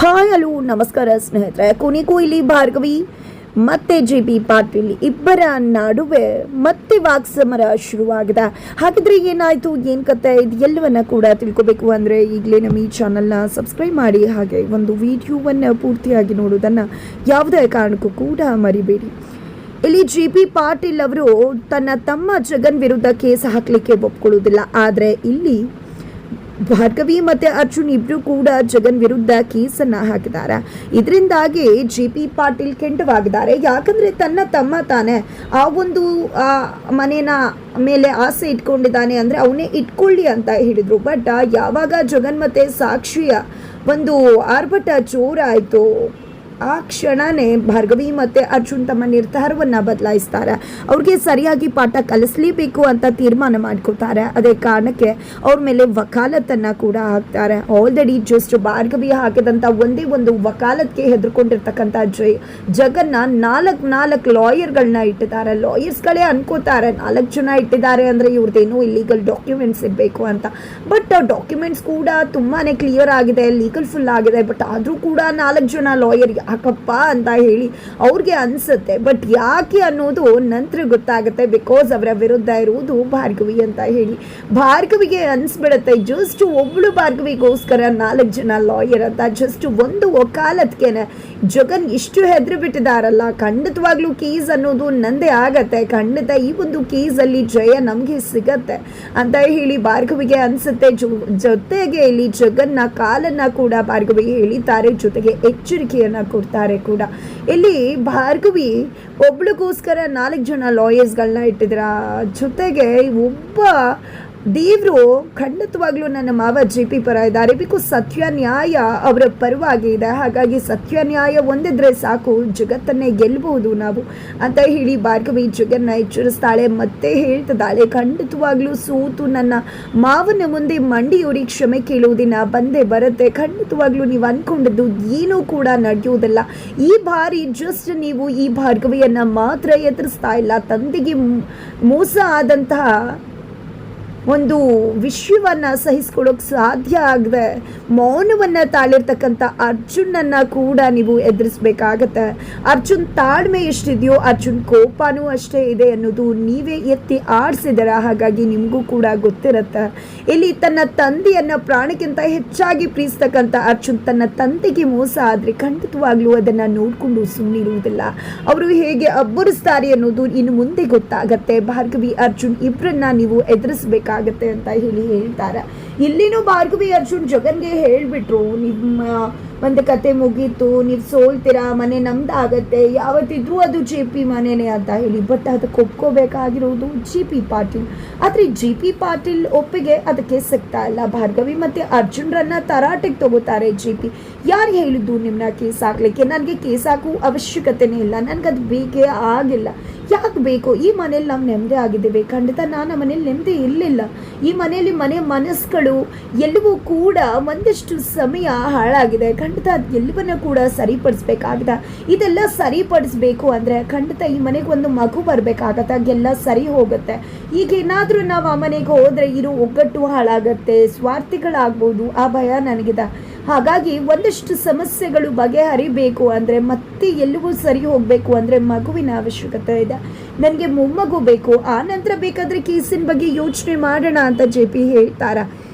Hi hello ನಮಸ್ಕಾರ ಸ್ನೇಹಿತರೆ. ಕೊನೆಗೂ ಇಲ್ಲಿ ಭಾರ್ಗವಿ ಮತ್ತೆ JP ಪಾಟೀಲ್ ಇಬ್ಬರ ನಡುವೆ ಮತ್ತೆ ವಾಕ್ಸಮರ ಶುರುವಾಗಿದೆ. ಹಾಗಿದ್ರೆ ಏನಾಯ್ತು, ಏನು ಕತೆ, ಇದು ಎಲ್ಲವನ್ನ ಕೂಡ ತಿಳ್ಕೊಬೇಕು ಅಂದರೆ ಈಗಲೇ ನಮ್ಮ ಈ ಚಾನಲ್ನ ಸಬ್ಸ್ಕ್ರೈಬ್ ಮಾಡಿ, ಹಾಗೆ ಒಂದು ವಿಡಿಯೋವನ್ನು ಪೂರ್ತಿಯಾಗಿ ನೋಡೋದನ್ನು ಯಾವುದೇ ಕಾರಣಕ್ಕೂ ಕೂಡ ಮರಿಬೇಡಿ. ಇಲ್ಲಿ JP ಪಾಟೀಲ್ ಅವರು ತನ್ನ ತಮ್ಮ ಜಗನ್ ವಿರುದ್ಧ ಕೇಸ್ ಹಾಕಲಿಕ್ಕೆ ಒಪ್ಕೊಳ್ಳೋದಿಲ್ಲ. ಆದರೆ ಇಲ್ಲಿ ಭಾರ್ಗವಿ ಮತ್ತೆ ಅರ್ಜುನ್ ಇಬ್ರು ಕೂಡ ಜಗನ್ ವಿರುದ್ಧ ಕೇಸನ್ನ ಹಾಕಿದ್ದಾರೆ. ಇದರಿಂದಾಗಿ JP ಪಾಟೀಲ್ ಕೆಂಡವಾಗಿದ್ದಾರೆ. ಯಾಕಂದ್ರೆ ತನ್ನ ತಮ್ಮ ತಾನೇ ಆ ಒಂದು ಮನೇನ ಮೇಲೆ ಆಸೆ ಇಟ್ಕೊಂಡಿದ್ದಾನೆ, ಅಂದ್ರೆ ಅವನೇ ಇಟ್ಕೊಳ್ಳಿ ಅಂತ ಹೇಳಿದ್ರು. ಬಟ್ ಯಾವಾಗ ಜಗನ್ ಮತ್ತೆ ಸಾಕ್ಷಿಯ ಒಂದು ಆರ್ಭಟ ಜೋರಾಯಿತು, ಆ ಕ್ಷಣನೇ ಭಾರ್ಗವಿ ಮತ್ತು ಅರ್ಜುನ್ ತಮ್ಮ ನಿರ್ಧಾರವನ್ನು ಬದಲಾಯಿಸ್ತಾರೆ. ಅವ್ರಿಗೆ ಸರಿಯಾಗಿ ಪಾಠ ಕಲಿಸ್ಲೇಬೇಕು ಅಂತ ತೀರ್ಮಾನ ಮಾಡ್ಕೋತಾರೆ. ಅದೇ ಕಾರಣಕ್ಕೆ ಅವ್ರ ಮೇಲೆ ವಕಾಲತ್ತನ್ನು ಕೂಡ ಹಾಕ್ತಾರೆ. ಆಲ್ರೆಡಿ ಜಸ್ಟ್ ಭಾರ್ಗವಿ ಹಾಕಿದಂಥ ಒಂದೇ ಒಂದು ವಕಾಲತ್ಗೆ ಹೆದರ್ಕೊಂಡಿರ್ತಕ್ಕಂಥ ಜಗನ್ನ ನಾಲ್ಕು ಲಾಯರ್ಗಳನ್ನ ಇಟ್ಟಿದ್ದಾರೆ. ಲಾಯರ್ಸ್ಗಳೇ ಅನ್ಕೋತಾರೆ 4 ಜನ ಇಟ್ಟಿದ್ದಾರೆ ಅಂದರೆ ಇವ್ರದ್ದೇನೋ ಇಲ್ಲೀಗಲ್ ಡಾಕ್ಯುಮೆಂಟ್ಸ್ ಇರಬೇಕು ಅಂತ. ಬಟ್ ಡಾಕ್ಯುಮೆಂಟ್ಸ್ ಕೂಡ ತುಂಬಾ ಕ್ಲಿಯರ್ ಆಗಿದೆ, ಲೀಗಲ್ ಫುಲ್ ಆಗಿದೆ. ಬಟ್ ಆದರೂ ಕೂಡ 4 ಜನ ಲಾಯರ್ ಯಾಕಪ್ಪ ಅಂತ ಹೇಳಿ ಅವ್ರಿಗೆ ಅನ್ಸುತ್ತೆ. ಬಟ್ ಯಾಕೆ ಅನ್ನೋದು ನಂತರ ಗೊತ್ತಾಗುತ್ತೆ. ಬಿಕಾಸ್ ಅವರ ವಿರುದ್ಧ ಇರುವುದು ಭಾರ್ಗವಿ ಅಂತ ಹೇಳಿ ಭಾರ್ಗವಿಗೆ ಅನ್ಸ್ಬಿಡುತ್ತೆ. ಜಸ್ಟ್ ಒಬ್ಳು ಭಾರ್ಗವಿಗೋಸ್ಕರ 4 ಜನ ಲಾಯರ್ ಅಂತ. ಜಸ್ಟ್ ಒಂದು ವಕಾಲತ್ಗೆನೆ ಜಗನ್ ಇಷ್ಟು ಹೆದರಿ ಬಿಟ್ಟಿದಾರಲ್ಲ, ಖಂಡಿತವಾಗ್ಲೂ ಕೇಸ್ ಅನ್ನೋದು ನಂದೇ ಆಗತ್ತೆ, ಖಂಡಿತ ಈ ಒಂದು ಕೇಸಲ್ಲಿ ಜಯ ನಮಗೆ ಸಿಗತ್ತೆ ಅಂತ ಹೇಳಿ ಭಾರ್ಗವಿಗೆ ಅನ್ಸುತ್ತೆ. ಜೊತೆಗೆ ಇಲ್ಲಿ ಜಗನ್ನ ಕಾಲನ್ನ ಕೂಡ ಭಾರ್ಗವಿಗೆ ಎಳಿತಾರೆ, ಜೊತೆಗೆ ಎಚ್ಚರಿಕೆಯನ್ನ ಕೊಡ್ತಾರೆ ಕೂಡ. ಇಲ್ಲಿ ಭಾರ್ಗವಿ ಒಬ್ಳಿಗೋಸ್ಕರ 4 ಜನ ಲಾಯರ್ಸ್ಗಳನ್ನ ಇಟ್ಟಿದ್ರ, ಜೊತೆಗೆ ಒಬ್ಬ ದೇವರು ಖಂಡಿತವಾಗ್ಲೂ ನನ್ನ ಮಾವ JP ಪರ ಇದ್ದಾರೆ. ಬಿಕಾಸ್ ಸತ್ಯ ನ್ಯಾಯ ಅವರ ಪರವಾಗಿ ಇದೆ. ಹಾಗಾಗಿ ಸತ್ಯ ನ್ಯಾಯ ಒಂದಿದ್ರೆ ಸಾಕು, ಜಗತ್ತನ್ನೇ ಗೆಲ್ಬಹುದು ನಾವು ಅಂತ ಹೇಳಿ ಭಾರ್ಗವಿ ಜಗನ್ನ ಎಚ್ಚರಿಸ್ತಾಳೆ. ಮತ್ತೆ ಹೇಳ್ತಿದ್ದಾಳೆ, ಖಂಡಿತವಾಗ್ಲೂ ಸೋತು ನನ್ನ ಮಾವನ ಮುಂದೆ ಮಂಡಿಯೂರಿ ಕ್ಷಮೆ ಕೇಳುವ ದಿನ ಬಂದೇ ಬರುತ್ತೆ. ಖಂಡಿತವಾಗ್ಲೂ ನೀವು ಅನ್ಕೊಂಡಿದ್ದು ಏನೂ ಕೂಡ ನಡೆಯುವುದಿಲ್ಲ. ಈ ಬಾರಿ ಜಸ್ಟ್ ನೀವು ಈ ಭಾರ್ಗವಿಯನ್ನ ಮಾತ್ರ ಎದುರಿಸ್ತಾ ಇಲ್ಲ, ತಂದೆಗೆ ಮೋಸ ಆದಂತಹ ಒಂದು ವಿಷಯವನ್ನು ಸಹಿಸ್ಕೊಳ್ಳೋಕೆ ಸಾಧ್ಯ ಆಗದೆ ಮೌನವನ್ನು ತಾಳಿರ್ತಕ್ಕಂಥ ಅರ್ಜುನನ್ನು ಕೂಡ ನೀವು ಎದುರಿಸ್ಬೇಕಾಗತ್ತೆ. ಅರ್ಜುನ್ ತಾಳ್ಮೆ ಎಷ್ಟಿದೆಯೋ ಅರ್ಜುನ್ ಕೋಪನೂ ಅಷ್ಟೇ ಇದೆ ಅನ್ನೋದು ನೀವೇ ಎತ್ತಿ ಆಡಿಸಿದಾರ. ಹಾಗಾಗಿ ನಿಮಗೂ ಕೂಡ ಗೊತ್ತಿರುತ್ತೆ. ಇಲ್ಲಿ ತನ್ನ ತಂದೆಯನ್ನು ಪ್ರಾಣಕ್ಕಿಂತ ಹೆಚ್ಚಾಗಿ ಪ್ರೀತಿಸ್ತಕ್ಕಂಥ ಅರ್ಜುನ್ ತನ್ನ ತಂದೆಗೆ ಮೋಸ ಆದರೆ ಖಂಡಿತವಾಗ್ಲೂ ಅದನ್ನು ನೋಡಿಕೊಂಡು ಸುಮ್ಮನಿರುವುದಿಲ್ಲ. ಅವರು ಹೇಗೆ ಅಬ್ಬರಿಸ್ತಾರೆ ಅನ್ನೋದು ಇನ್ನು ಮುಂದೆ ಗೊತ್ತಾಗತ್ತೆ. ಭಾರ್ಗವಿ ಅರ್ಜುನ್ ಇಬ್ಬರನ್ನ ನೀವು ಎದುರಿಸ್ಬೇಕು ಆಗುತ್ತೆ ಅಂತ ಹೇಳಿ ಹೇಳ್ತಾರೆ. ಇಲ್ಲಿನೂ ಭಾರ್ಗವಿ ಅರ್ಜುನ್ ಜಗನ್ಗೆ ಹೇಳ್ಬಿಟ್ರು, ನಿಮ್ಮ ಒಂದು ಕತೆ ಮುಗೀತು, ನೀವು ಸೋಲ್ತೀರಾ, ಮನೆ ನಮ್ದಾಗತ್ತೆ, ಯಾವತ್ತಿದ್ರೂ ಅದು JP ಮನೆನೇ ಅಂತ ಹೇಳಿ. ಬಟ್ ಅದಕ್ಕೆ ಒಪ್ಕೋಬೇಕಾಗಿರೋದು JP ಪಾಟೀಲ್. ಆದರೆ JP ಪಾಟೀಲ್ ಒಪ್ಪಿಗೆ ಅದಕ್ಕೆ ಸಿಗ್ತಾ ಇಲ್ಲ. ಭಾರ್ಗವಿ ಮತ್ತು ಅರ್ಜುನ್ರನ್ನ ತರಾಟೆಗೆ ತಗೋತಾರೆ JP. ಯಾರು ಹೇಳಿದ್ದು ನಿಮ್ಮನ್ನ ಕೇಸ್ ಹಾಕ್ಲಿಕ್ಕೆ? ನನಗೆ ಕೇಸ್ ಹಾಕುವ ಅವಶ್ಯಕತೆನೇ ಇಲ್ಲ, ನನಗದು ಬೇಕೇ ಆಗಿಲ್ಲ. ಯಾಕೆ ಬೇಕು? ಈ ಮನೇಲಿ ನಾವು ನೆಮ್ಮದಿ ಆಗಿದ್ದೇವೆ. ಖಂಡಿತ ನಾನು ಮನೇಲಿ ನೆಮ್ಮದಿ ಇರಲಿಲ್ಲ. ಈ ಮನೆಯಲ್ಲಿ ಮನಸ್ಸುಗಳು ಎಲ್ಲವೂ ಕೂಡ ಒಂದಷ್ಟು ಸಮಯ ಹಾಳಾಗಿದೆ. ಖಂಡಿತ ಅದು ಎಲ್ಲವನ್ನ ಕೂಡ ಸರಿಪಡಿಸ್ಬೇಕಾಗಿದೆ. ಇದೆಲ್ಲ ಸರಿಪಡಿಸ್ಬೇಕು ಅಂದರೆ ಖಂಡಿತ ಈ ಮನೆಗೆ ಒಂದು ಮಗು ಬರಬೇಕಾಗತ್ತೆ, ಅದೆಲ್ಲ ಸರಿ ಹೋಗುತ್ತೆ. ಈಗ ಏನಾದರೂ ನಾವು ಆ ಮನೆಗೆ ಹೋದರೆ ಇರೋ ಒಗ್ಗಟ್ಟು ಹಾಳಾಗತ್ತೆ, ಸ್ವಾರ್ಥಿಗಳಾಗ್ಬೋದು, ಆ ಭಯ ನನಗಿದೆ. ಹಾಗಾಗಿ ಒಂದಷ್ಟು ಸಮಸ್ಯೆಗಳು ಬಗೆಹರಿಬೇಕು ಅಂದರೆ ಮತ್ತೆ ಎಲ್ಲವೂ ಸರಿ ಹೋಗಬೇಕು ಅಂದರೆ ಮಗುವಿನ ಅವಶ್ಯಕತೆ ಇದೆ. ನನಗೆ ಮೊಮ್ಮಗು ಬೇಕು, ಆ ನಂತರ ಬೇಕಾದರೆ ಕೇಸಿನ ಬಗ್ಗೆ ಯೋಚನೆ ಮಾಡೋಣ ಅಂತ JP ಹೇಳ್ತಾರೆ.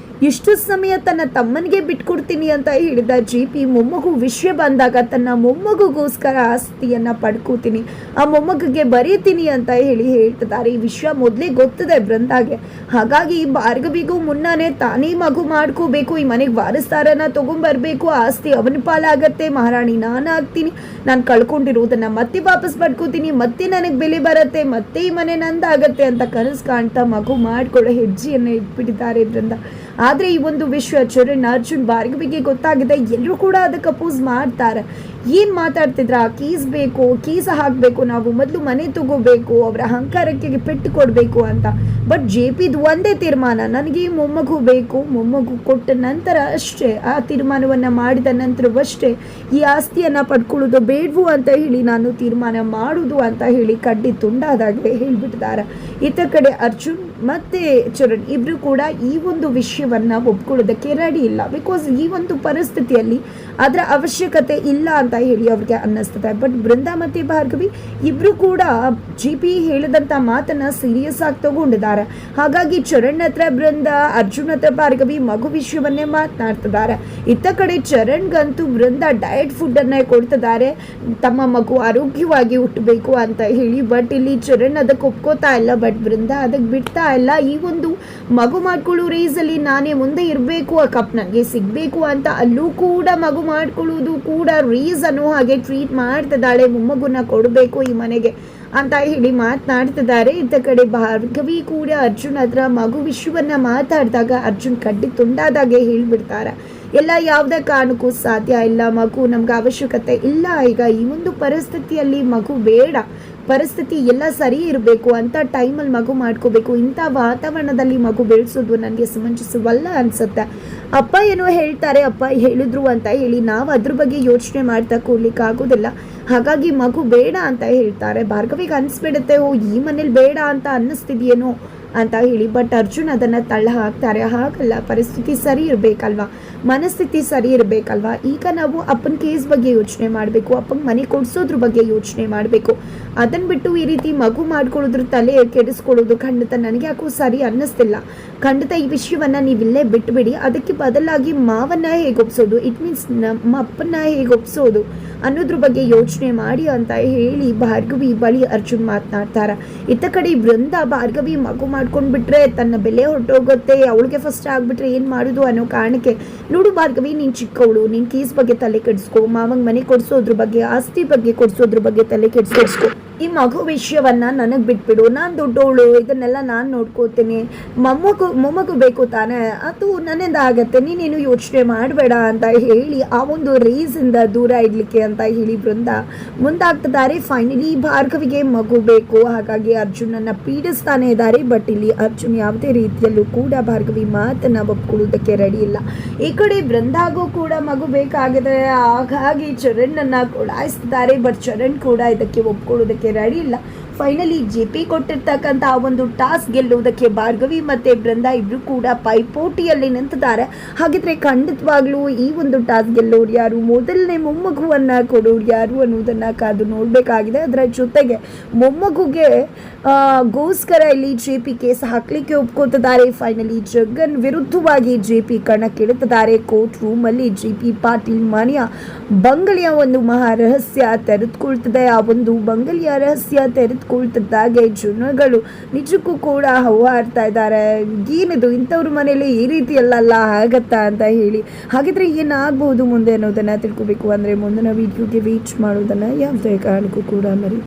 ಇಷ್ಟು ಸಮಯ ತನ್ನ ತಮ್ಮನಿಗೆ ಬಿಟ್ಕೊಡ್ತೀನಿ ಅಂತ ಹೇಳಿದ JP ಮೊಮ್ಮಗು ವಿಷಯ ಬಂದಾಗ ತನ್ನ ಮೊಮ್ಮಗುಗೋಸ್ಕರ ಆಸ್ತಿಯನ್ನು ಪಡ್ಕೋತೀನಿ, ಆ ಮೊಮ್ಮಗಿಗೆ ಬರೀತೀನಿ ಅಂತ ಹೇಳಿ ಹೇಳ್ತಿದ್ದಾರೆ. ಈ ವಿಷಯ ಮೊದಲೇ ಗೊತ್ತಿದೆ ಬೃಂದಾಗೆ. ಹಾಗಾಗಿ ಭಾರ್ಗವಿಗೂ ಮುನ್ನಾನೇ ತಾನೇ ಮಗು ಮಾಡ್ಕೋಬೇಕು, ಈ ಮನೆಗೆ ವಾರಸ್ದಾರನ ತೊಗೊಂಬರ್ಬೇಕು, ಆಸ್ತಿ ಅವನ ಪಾಲಾಗತ್ತೆ, ಮಹಾರಾಣಿ ನಾನು ಆಗ್ತೀನಿ, ನಾನು ಕಳ್ಕೊಂಡಿರೋದನ್ನು ಮತ್ತೆ ವಾಪಸ್ ಪಡ್ಕೋತೀನಿ, ಮತ್ತೆ ನನಗೆ ಬೆಲೆ ಬರುತ್ತೆ, ಮತ್ತೆ ಈ ಮನೆ ನಂದಾಗತ್ತೆ ಅಂತ ಕನಸು ಕಾಣ್ತಾ ಮಗು ಮಾಡ್ಕೊಳ್ಳೋ ಹೆಜ್ಜೆಯನ್ನು ಇಟ್ಬಿಟ್ಟಿದ್ದಾರೆ ಬೃಂದ. ಆದರೆ ಈ ಒಂದು ವಿಷಯ ಚರಣ್ ಅರ್ಜುನ್ ಭಾರ್ಗವಿಗೆ ಗೊತ್ತಾಗಿದೆ. ಎಲ್ಲರೂ ಕೂಡ ಅದಕ್ಕೆ ಅಪೋಸ್ ಮಾಡ್ತಾರೆ. ಏನು ಮಾತಾಡ್ತಿದ್ರ, ಕೀಸ್ ಬೇಕು, ಕೀಸ್ ಹಾಕಬೇಕು, ನಾವು ಮೊದಲು ಮನೆ ತಗೋಬೇಕು, ಅವರ ಅಹಂಕಾರಕ್ಕೆ ಪೆಟ್ಟು ಕೊಡಬೇಕು ಅಂತ. ಬಟ್ JPದು ಒಂದೇ ತೀರ್ಮಾನ, ನನಗೆ ಮೊಮ್ಮಗು ಬೇಕು, ಮೊಮ್ಮಗು ಕೊಟ್ಟ ನಂತರ ಅಷ್ಟೇ, ಆ ತೀರ್ಮಾನವನ್ನು ಮಾಡಿದ ನಂತರವಷ್ಟೇ ಈ ಆಸ್ತಿಯನ್ನು ಪಡ್ಕೊಳ್ಳೋದು ಬೇಡವು ಅಂತ ಹೇಳಿ ನಾನು ತೀರ್ಮಾನ ಮಾಡೋದು ಅಂತ ಹೇಳಿ ಕಡ್ಡಿ ತುಂಡಾದಾಗಲೇ ಹೇಳಿಬಿಟ್ಟಿದ್ದಾರೆ. ಇತ್ತ ಕಡೆ ಅರ್ಜುನ್ ಮತ್ತು ಚರಣ್ ಇಬ್ಬರು ಕೂಡ ಈ ಒಂದು ವಿಷಯವನ್ನು ಒಪ್ಕೊಳ್ಳೋದಕ್ಕೆ ರೆಡಿ ಇಲ್ಲ. ಬಿಕಾಸ್ ಈ ಒಂದು ಪರಿಸ್ಥಿತಿಯಲ್ಲಿ ಅದರ ಅವಶ್ಯಕತೆ ಇಲ್ಲ ಅಂತ ಹೇಳಿ ಅವ್ರಿಗೆ ಅನ್ನಿಸ್ತದೆ. ಬಟ್ ಬೃಂದಾ ಮತ್ತು ಭಾರ್ಗವಿ ಇಬ್ಬರು ಕೂಡ JP ಹೇಳಿದಂಥ ಮಾತನ್ನು ಸೀರಿಯಸ್ ಆಗಿ ತಗೊಂಡಿದ್ದಾರೆ. ಹಾಗಾಗಿ ಚರಣ್ ಹತ್ರ ಬೃಂದಾ, ಅರ್ಜುನ್ ಹತ್ರ ಭಾರ್ಗವಿ ಮಗು ವಿಷಯವನ್ನೇ ಮಾತನಾಡ್ತಿದ್ದಾರೆ. ಇತ್ತ ಕಡೆ ಚರಣ್ಗಂತೂ ಬೃಂದಾ ಡಯಟ್ ಫುಡ್ಡನ್ನೇ ಕೊಡ್ತಿದ್ದಾರೆ, ತಮ್ಮ ಮಗು ಆರೋಗ್ಯವಾಗಿ ಹುಟ್ಟಬೇಕು ಅಂತ ಹೇಳಿ. ಬಟ್ ಇಲ್ಲಿ ಚರಣ್ ಅದಕ್ಕೆ ಒಪ್ಕೋತಾ ಇಲ್ಲ, ಬಟ್ ಬೃಂದಾ ಅದಕ್ಕೆ ಬಿಡ್ತಾ ಇಲ್ಲ. ಈ ಒಂದು ಮಗು ಮಾಡ್ಕೊಳ್ಳೋ ರೇಸಲ್ಲಿ ನಾನೇ ಮುಂದೆ ಇರಬೇಕು, ಆ ಕಪ್ ನನಗೆ ಸಿಗಬೇಕು ಅಂತ ಅಲ್ಲೂ ಕೂಡ ಮಗು ಮಾಡ್ಕೊಳ್ಳೋದು ಕೂಡ ರೇಸ್ ಅನ್ನೋ ಹಾಗೆ ಟ್ರೀಟ್ ಮಾಡ್ತಿದ್ದಾಳೆ. ಮೊಮ್ಮಗುನ ಕೊಡಬೇಕು ಈ ಮನೆಗೆ ಅಂತ ಹೇಳಿ ಮಾತನಾಡ್ತಿದ್ದಾರೆ. ಇತ್ತ ಕಡೆ ಭಾರ್ಗವಿ ಕೂಡ ಅರ್ಜುನ್ ಹತ್ರ ಮಗು ವಿಷಯವನ್ನ ಮಾತಾಡಿದಾಗ ಅರ್ಜುನ್ ಕಡ್ಡಿ ತುಂಡಾದಾಗೆ ಹೇಳಿಬಿಡ್ತಾರೆ, ಎಲ್ಲ ಯಾವುದೇ ಕಾರಣಕ್ಕೂ ಸಾಧ್ಯ ಇಲ್ಲ, ಮಗು ನಮ್ಗೆ ಅವಶ್ಯಕತೆ ಇಲ್ಲ, ಈಗ ಈ ಒಂದು ಪರಿಸ್ಥಿತಿಯಲ್ಲಿ ಮಗು ಬೇಡ, ಪರಿಸ್ಥಿತಿ ಎಲ್ಲ ಸರಿ ಇರಬೇಕು ಅಂತ ಟೈಮಲ್ಲಿ ಮಗು ಮಾಡ್ಕೋಬೇಕು, ಇಂಥ ವಾತಾವರಣದಲ್ಲಿ ಮಗು ಬೆಳೆಸೋದು ನನಗೆ ಸಮಂಜಸವಲ್ಲ ಅನಿಸುತ್ತೆ. ಅಪ್ಪ ಏನೋ ಹೇಳ್ತಾರೆ, ಅಪ್ಪ ಹೇಳಿದ್ರು ಅಂತ ಹೇಳಿ ನಾವು ಅದ್ರ ಬಗ್ಗೆ ಯೋಚನೆ ಮಾಡ್ತಾ ಕೂಡ್ಲಿಕ್ಕೆ ಆಗೋದಿಲ್ಲ. ಹಾಗಾಗಿ ಮಗು ಬೇಡ ಅಂತ ಹೇಳ್ತಾರೆ. ಭಾರ್ಗವಿಗೆ ಅನಿಸ್ಬಿಡುತ್ತೆ, ಓ ಈ ಮನೇಲಿ ಬೇಡ ಅಂತ ಅನ್ನಿಸ್ತಿದೆಯೇನೋ ಅಂತ ಹೇಳಿ. ಬಟ್ ಅರ್ಜುನ್ ಅದನ್ನು ತಳ್ಳ ಹಾಕ್ತಾರೆ. ಹಾಗಲ್ಲ, ಪರಿಸ್ಥಿತಿ ಸರಿ ಇರಬೇಕಲ್ವಾ, ಮನಸ್ಥಿತಿ ಸರಿ ಇರಬೇಕಲ್ವಾ. ಈಗ ನಾವು ಅಪ್ಪನ ಕೇಸ್ ಬಗ್ಗೆ ಯೋಚನೆ ಮಾಡಬೇಕು, ಅಪ್ಪನ ಮನೆ ಕೊಡಿಸೋದ್ರ ಬಗ್ಗೆ ಯೋಚನೆ ಮಾಡಬೇಕು. ಅದನ್ನು ಬಿಟ್ಟು ಈ ರೀತಿ ಮಗು ಮಾಡ್ಕೊಳ್ಳೋದ್ರ ತಲೆ ಕೆಡಿಸ್ಕೊಳ್ಳೋದು ಖಂಡಿತ ನನಗೆ ಯಾಕೋ ಸರಿ ಅನ್ನಿಸ್ತಿಲ್ಲ. ಖಂಡಿತ ಈ ವಿಷಯವನ್ನು ನೀವಿಲ್ಲೇ ಬಿಟ್ಟುಬಿಡಿ, ಅದಕ್ಕೆ ಬದಲಾಗಿ ಮಾವನ್ನ ಹೇಗೆ ಒಪ್ಸೋದು, ಇಟ್ ಮೀನ್ಸ್ ನಮ್ಮ ಅಪ್ಪನ್ನ ಹೇಗೆ ಒಪ್ಸೋದು ಅನ್ನೋದ್ರ ಬಗ್ಗೆ ಯೋಚನೆ ಮಾಡಿ ಅಂತ ಹೇಳಿ ಭಾರ್ಗವಿ ಬಳಿ ಅರ್ಜುನ್ ಮಾತನಾಡ್ತಾರೆ. ಇತ್ತ ಕಡೆ ಬೃಂದಾ ಭಾರ್ಗವಿ ಮಗು ಮಾಡ್ಕೊಂಡ್ಬಿಟ್ರೆ ತನ್ನ ಬೆಲೆ ಹೊರಟೋಗುತ್ತೆ, ಅವಳಿಗೆ ಫಸ್ಟ್ ಆಗಿಬಿಟ್ರೆ ಏನು ಮಾಡೋದು ಅನ್ನೋ ಕಾರಣಕ್ಕೆ, ನೋಡು ಭಾರ್ಗವಿ ನೀನು ಚಿಕ್ಕವಳು, ನೀನು ಕೇಸ್ ಬಗ್ಗೆ ತಲೆ ಕೆಡಿಸ್ಕೊ, ಮಾವಂಗೆ ಮನೆ ಕೊಡಿಸೋದ್ರ ಬಗ್ಗೆ, ಆಸ್ತಿ ಬಗ್ಗೆ ಕೊಡಿಸೋದ್ರ ಬಗ್ಗೆ ತಲೆ ಕೆಡಿಸ್ಕೊ, ಈ ಮಗು ವಿಷಯವನ್ನ ನನಗೆ ಬಿಟ್ಬಿಡು, ನಾನು ದೊಡ್ಡವಳು, ಇದನ್ನೆಲ್ಲ ನಾನು ನೋಡ್ಕೋತೀನಿ, ಮೊಮ್ಮಗು ಬೇಕು ತಾನೇ, ಅದು ನನ್ನಿಂದ ಆಗತ್ತೆ, ನೀನೇನು ಯೋಚನೆ ಮಾಡಬೇಡ ಅಂತ ಹೇಳಿ ಆ ಒಂದು ರೇಸಿಂದ ದೂರ ಇಡ್ಲಿಕ್ಕೆ ಅಂತ ಹೇಳಿ ಬೃಂದಾ ಮುಂದಾಗ್ತಿದ್ದಾರೆ. ಫೈನಲಿ ಭಾರ್ಗವಿಗೆ ಮಗು ಬೇಕು, ಹಾಗಾಗಿ ಅರ್ಜುನನ್ನ ಪೀಡಿಸ್ತಾನೆ ಇದ್ದಾರೆ. ಬಟ್ ಇಲ್ಲಿ ಅರ್ಜುನ್ ಯಾವುದೇ ರೀತಿಯಲ್ಲೂ ಕೂಡ ಭಾರ್ಗವಿ ಮಾತನ್ನ ಒಪ್ಕೊಳ್ಳೋದಕ್ಕೆ ರೆಡಿ ಇಲ್ಲ. ಈ ಕಡೆ ಬೃಂದಾಗೂ ಕೂಡ ಮಗು ಬೇಕಾಗಿದೆ, ಹಾಗಾಗಿ ಚರಣ್ಣನ್ನ ಕೊಡಾಯಿಸ್ತಿದ್ದಾರೆ. ಬಟ್ ಚರಣ್ ಕೂಡ ಇದಕ್ಕೆ ಒಪ್ಕೊಳ್ಳೋದಕ್ಕೆ ರೆಡಿ ಇಲ್ಲ. ಫೈನಲಿ JP ಕೊಟ್ಟಿರ್ತಕ್ಕಂಥ ಆ ಒಂದು ಟಾಸ್ಕ್ ಗೆಲ್ಲುವುದಕ್ಕೆ ಭಾರ್ಗವಿ ಮತ್ತು ಬೃಂದಾ ಇಬ್ಬರು ಕೂಡ ಪೈಪೋಟಿಯಲ್ಲಿ ನಿಂತಿದ್ದಾರೆ. ಹಾಗಿದ್ರೆ ಖಂಡಿತವಾಗ್ಲೂ ಈ ಒಂದು ಟಾಸ್ಕ್ ಗೆಲ್ಲೋರು ಯಾರು, ಮೊದಲನೇ ಮೊಮ್ಮಗುವನ್ನು ಕೊಡೋರು ಯಾರು ಅನ್ನೋದನ್ನು ಕಾದು ನೋಡಬೇಕಾಗಿದೆ. ಅದರ ಜೊತೆಗೆ ಮೊಮ್ಮಗುಗೆ ಗೋಸ್ಕರ ಇಲ್ಲಿ JP ಕೇಸ್ ಹಾಕಲಿಕ್ಕೆ ಒಪ್ಕೋತಿದ್ದಾರೆ. ಫೈನಲಿ ಜಗನ್ ವಿರುದ್ಧವಾಗಿ JP ಕಣಕ್ಕಿಡುತ್ತಿದ್ದಾರೆ. ಕೋರ್ಟ್ ರೂಮಲ್ಲಿ JP ಪಾಟೀಲ್ ಮನೆಯ ಬಂಗಲೆಯ ಒಂದು ಮಹಾ ರಹಸ್ಯ ತೆರೆದುಕೊಳ್ತದೆ. ಆ ಒಂದು ಬಂಗಲೆಯ ರಹಸ್ಯ ತೆರೆದುಕೊಳ್ತಿದ್ದಾಗೆ ಜನಗಳು ನಿಜಕ್ಕೂ ಕೂಡ ಹೌಹಾರ್ತಾ ಇದ್ದಾರೆ, ಏನಿದು ಇಂಥವ್ರ ಮನೇಲಿ ಈ ರೀತಿ ಎಲ್ಲ ಆಗತ್ತಾ ಅಂತ ಹೇಳಿ. ಹಾಗಿದ್ರೆ ಏನಾಗಬಹುದು ಮುಂದೆ ಅನ್ನೋದನ್ನು ತಿಳ್ಕೋಬೇಕು ಅಂದರೆ ಮುಂದಿನ ವಿಡಿಯೋಗೆ ವೇಟ್ ಮಾಡೋದನ್ನು ಯಾವುದೇ ಕಾರಣಕ್ಕೂ ಕೂಡ ಮರಿ